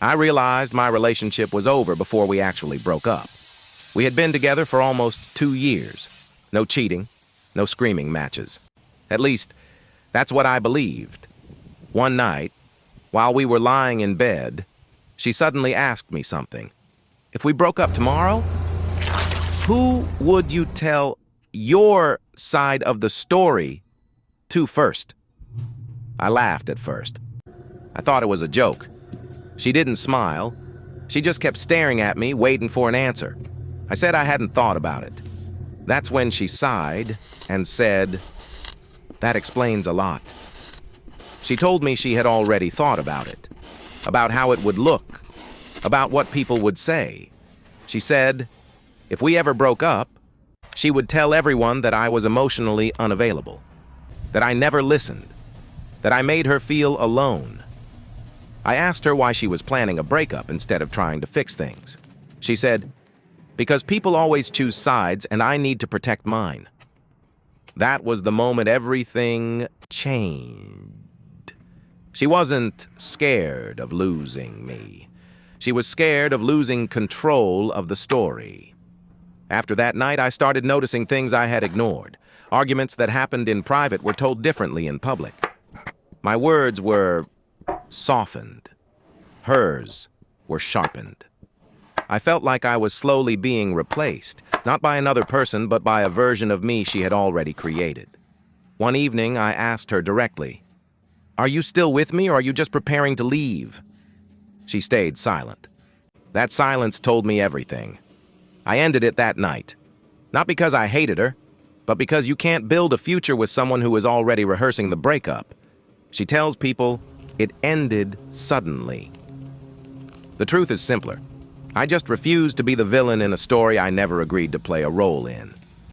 I realized my relationship was over before we actually broke up. We had been together for almost 2 years. No cheating, no screaming matches. At least, that's what I believed. One night, while we were lying in bed, she suddenly asked me something. If we broke up tomorrow, who would you tell your side of the story to first? I laughed at first. I thought it was a joke. She didn't smile. She just kept staring at me, waiting for an answer. I said I hadn't thought about it. That's when she sighed and said, "That explains a lot." She told me she had already thought about how it would look, about what people would say. She said, if we ever broke up, she would tell everyone that I was emotionally unavailable, that I never listened, that I made her feel alone. I asked her why she was planning a breakup instead of trying to fix things. She said, because people always choose sides and I need to protect mine. That was the moment everything changed. She wasn't scared of losing me. She was scared of losing control of the story. After that night, I started noticing things I had ignored. Arguments that happened in private were told differently in public. My words were softened. Hers were sharpened. I felt like I was slowly being replaced, not by another person, but by a version of me she had already created. One evening, I asked her directly, "Are you still with me, or are you just preparing to leave?" She stayed silent. That silence told me everything. I ended it that night. Not because I hated her, but because you can't build a future with someone who is already rehearsing the breakup. She tells people it ended suddenly. The truth is simpler. I just refused to be the villain in a story I never agreed to play a role in.